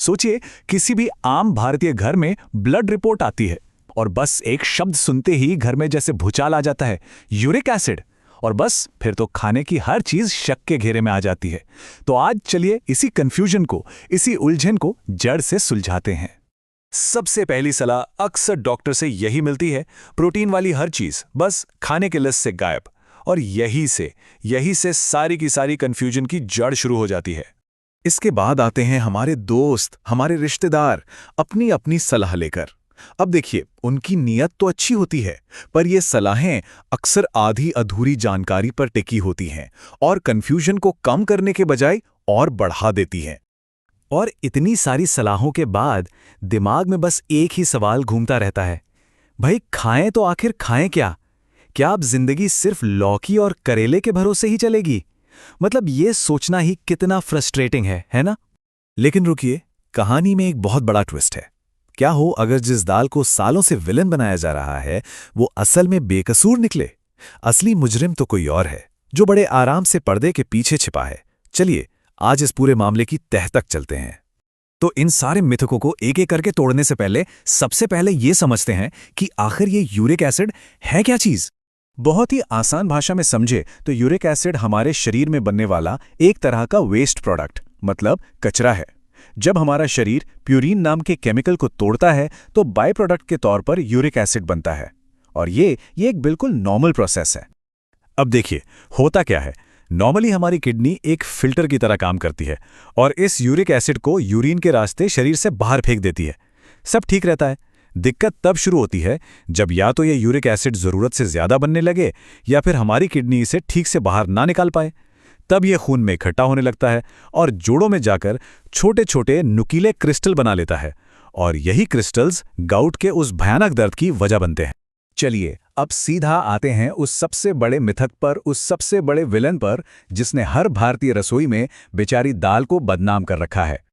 सोचिए, किसी भी आम भारतीय घर में ब्लड रिपोर्ट आती है और बस एक शब्द सुनते ही घर में जैसे भूचाल आ जाता है, यूरिक एसिड। और बस फिर तो खाने की हर चीज शक के घेरे में आ जाती है। तो आज चलिए इसी कंफ्यूजन को, इसी उलझन को जड़ से सुलझाते हैं। सबसे पहली सलाह अक्सर डॉक्टर से यही मिलती है, प्रोटीन वाली हर चीज बस खाने के लिस्ट से गायब। और यही से सारी की सारी कंफ्यूजन की जड़ शुरू हो जाती है। इसके बाद आते हैं हमारे दोस्त, हमारे रिश्तेदार, अपनी अपनी सलाह लेकर। अब देखिए, उनकी नीयत तो अच्छी होती है, पर ये सलाहें अक्सर आधी अधूरी जानकारी पर टिकी होती हैं और कंफ्यूजन को कम करने के बजाय और बढ़ा देती हैं। और इतनी सारी सलाहों के बाद दिमाग में बस एक ही सवाल घूमता रहता है, भाई खाएं तो आखिर खाएं क्या? क्या अब जिंदगी सिर्फ लौकी और करेले के भरोसे ही चलेगी? मतलब ये सोचना ही कितना फ्रस्ट्रेटिंग है ना? लेकिन रुकिए, कहानी में एक बहुत बड़ा ट्विस्ट है। क्या हो अगर जिस दाल को सालों से विलन बनाया जा रहा है वो असल में बेकसूर निकले? असली मुजरिम तो कोई और है, जो बड़े आराम से पर्दे के पीछे छिपा है। चलिए आज इस पूरे मामले की तह तक चलते हैं। तो इन सारे मिथकों को एक एक करके तोड़ने से पहले सबसे पहले ये समझते हैं कि आखिर ये यूरिक एसिड है क्या चीज। बहुत ही आसान भाषा में समझे तो यूरिक एसिड हमारे शरीर में बनने वाला एक तरह का वेस्ट प्रोडक्ट, मतलब कचरा है। जब हमारा शरीर प्यूरिन नाम के केमिकल को तोड़ता है तो बाय प्रोडक्ट के तौर पर यूरिक एसिड बनता है। और ये एक बिल्कुल नॉर्मल प्रोसेस है। अब देखिए होता क्या है, नॉर्मली हमारी किडनी एक फिल्टर की तरह काम करती है और इस यूरिक एसिड को यूरिन के रास्ते शरीर से बाहर फेंक देती है। सब ठीक रहता है। दिक्कत तब शुरू होती है जब या तो ये यूरिक एसिड जरूरत से ज्यादा बनने लगे या फिर हमारी किडनी इसे ठीक से बाहर ना निकाल पाए। तब ये खून में इकट्ठा होने लगता है और जोड़ों में जाकर छोटे छोटे नुकीले क्रिस्टल बना लेता है और यही क्रिस्टल्स गाउट के उस भयानक दर्द की वजह बनते हैं। चलिए अब सीधा आते हैं उस सबसे बड़े मिथक पर, उस सबसे बड़े विलन पर, जिसने हर भारतीय रसोई में बेचारी दाल को बदनाम कर रखा है।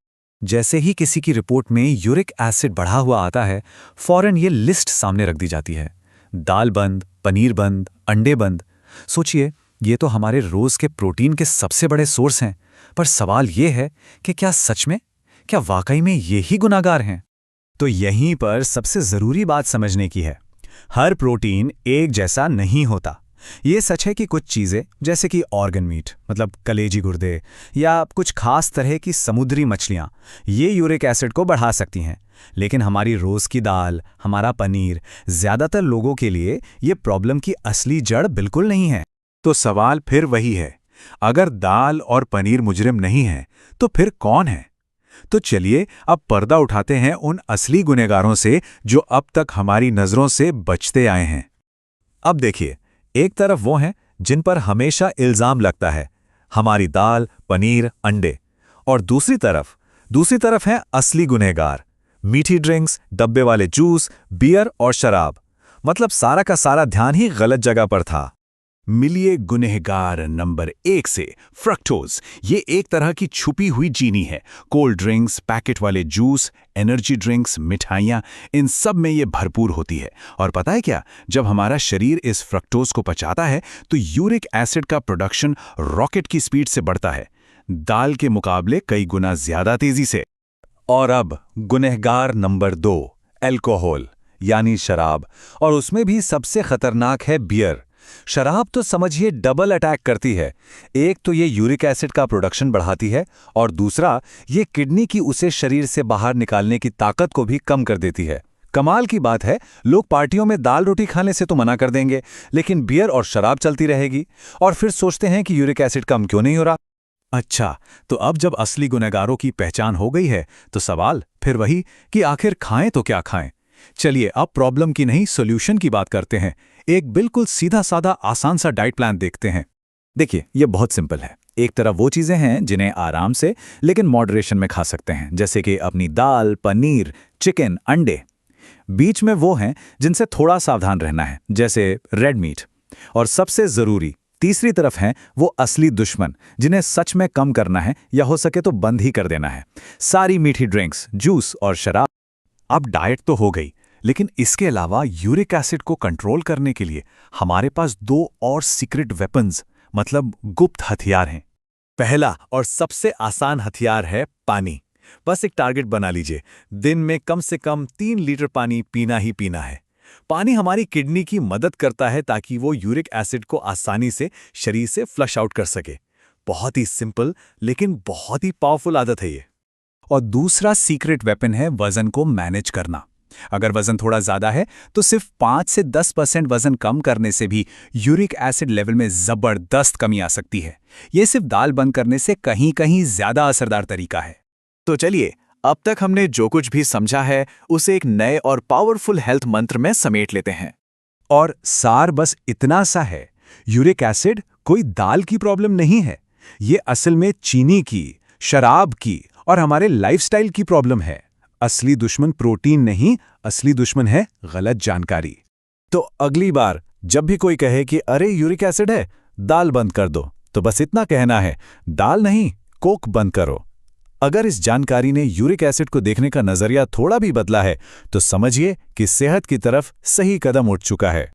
जैसे ही किसी की रिपोर्ट में यूरिक एसिड बढ़ा हुआ आता है, फौरन ये लिस्ट सामने रख दी जाती है। दाल बंद, पनीर बंद, अंडे बंद। सोचिए, ये तो हमारे रोज के प्रोटीन के सबसे बड़े सोर्स हैं। पर सवाल ये है कि क्या सच में, क्या वाकई में ये ही गुनाहगार हैं? तो यहीं पर सबसे जरूरी बात समझने की है, हर प्रोटीन एक जैसा नहीं होता। ये सच है कि कुछ चीजें जैसे कि ऑर्गन मीट, मतलब कलेजी गुर्दे, या कुछ खास तरह की समुद्री मछलियां, ये यूरिक एसिड को बढ़ा सकती हैं। लेकिन हमारी रोज की दाल, हमारा पनीर, ज्यादातर लोगों के लिए ये प्रॉब्लम की असली जड़ बिल्कुल नहीं है। तो सवाल फिर वही है, अगर दाल और पनीर मुजरिम नहीं है तो फिर कौन है? तो चलिए अब पर्दा उठाते हैं उन असली गुनहगारों से जो अब तक हमारी नजरों से बचते आए हैं। अब देखिए, एक तरफ वो हैं जिन पर हमेशा इल्जाम लगता है, हमारी दाल, पनीर, अंडे। और दूसरी तरफ हैं असली गुनहगार, मीठी ड्रिंक्स, डब्बे वाले जूस, बियर और शराब। मतलब सारा का सारा ध्यान ही गलत जगह पर था। मिलिए गुनहगार नंबर 1 से, फ्रक्टोज। ये एक तरह की छुपी हुई चीनी है। कोल्ड ड्रिंक्स, पैकेट वाले जूस, एनर्जी ड्रिंक्स, मिठाइयाँ, इन सब में ये भरपूर होती है। और पता है क्या, जब हमारा शरीर इस फ्रक्टोज को पचाता है तो यूरिक एसिड का प्रोडक्शन रॉकेट की स्पीड से बढ़ता है, दाल के मुकाबले कई गुना ज्यादा तेजी से। और अब गुनहगार नंबर 2, अल्कोहल यानी शराब। और उसमें भी सबसे खतरनाक है बियर। शराब तो समझिए डबल अटैक करती है। एक तो ये यूरिक एसिड का प्रोडक्शन बढ़ाती है और दूसरा ये किडनी की उसे शरीर से बाहर निकालने की ताकत को भी कम कर देती है। कमाल की बात है, लोग पार्टियों में दाल रोटी खाने से तो मना कर देंगे, लेकिन बियर और शराब चलती रहेगी और फिर सोचते हैं कि यूरिक एसिड कम क्यों नहीं हो रहा। अच्छा, तो अब जब असली गुनहगारों की पहचान हो गई है तो सवाल फिर वही कि आखिर खाएं तो क्या खाएं। चलिए अब प्रॉब्लम की नहीं, सॉल्यूशन की बात करते हैं। एक बिल्कुल सीधा साधा आसान सा डाइट प्लान देखते हैं। देखिए ये बहुत सिंपल है। एक तरफ वो चीजें हैं जिन्हें आराम से लेकिन मॉडरेशन में खा सकते हैं, जैसे कि अपनी दाल, पनीर, चिकन, अंडे। बीच में वो हैं जिनसे थोड़ा सावधान रहना है, जैसे रेड मीट। और सबसे जरूरी तीसरी तरफ हैं वो असली दुश्मन, जिन्हें सच में कम करना है या हो सके तो बंद ही कर देना है। सारी मीठी ड्रिंक्स, जूस और शराब। अब डाइट तो हो गई, लेकिन इसके अलावा यूरिक एसिड को कंट्रोल करने के लिए हमारे पास 2 और सीक्रेट वेपन्स, मतलब गुप्त हथियार हैं। पहला और सबसे आसान हथियार है पानी। बस एक टारगेट बना लीजिए, दिन में कम से कम 3 लीटर पानी पीना ही पीना है। पानी हमारी किडनी की मदद करता है ताकि वो यूरिक एसिड को आसानी से शरीर से फ्लश आउट कर सके। बहुत ही सिंपल लेकिन बहुत ही पावरफुल आदत है ये। और दूसरा सीक्रेट वेपन है वजन को मैनेज करना। अगर वजन थोड़ा ज्यादा है तो सिर्फ 5 से 10% वजन कम करने से भी यूरिक एसिड लेवल में जबरदस्त कमी आ सकती है। ये सिर्फ दाल बंद करने से कहीं कहीं ज्यादा असरदार तरीका है। तो चलिए, अब तक हमने जो कुछ भी समझा है उसे एक नए और पावरफुल हेल्थ मंत्र में समेट लेते हैं। और सार बस इतना सा है, यूरिक एसिड कोई दाल की प्रॉब्लम नहीं है, ये असल में चीनी की, शराब की और हमारे लाइफस्टाइल की प्रॉब्लम है। असली दुश्मन प्रोटीन नहीं, असली दुश्मन है गलत जानकारी। तो अगली बार जब भी कोई कहे कि अरे यूरिक एसिड है, दाल बंद कर दो, तो बस इतना कहना है, दाल नहीं, कोक बंद करो। अगर इस जानकारी ने यूरिक एसिड को देखने का नजरिया थोड़ा भी बदला है, तो समझिए कि सेहत की तरफ सही कदम उठ चुका है।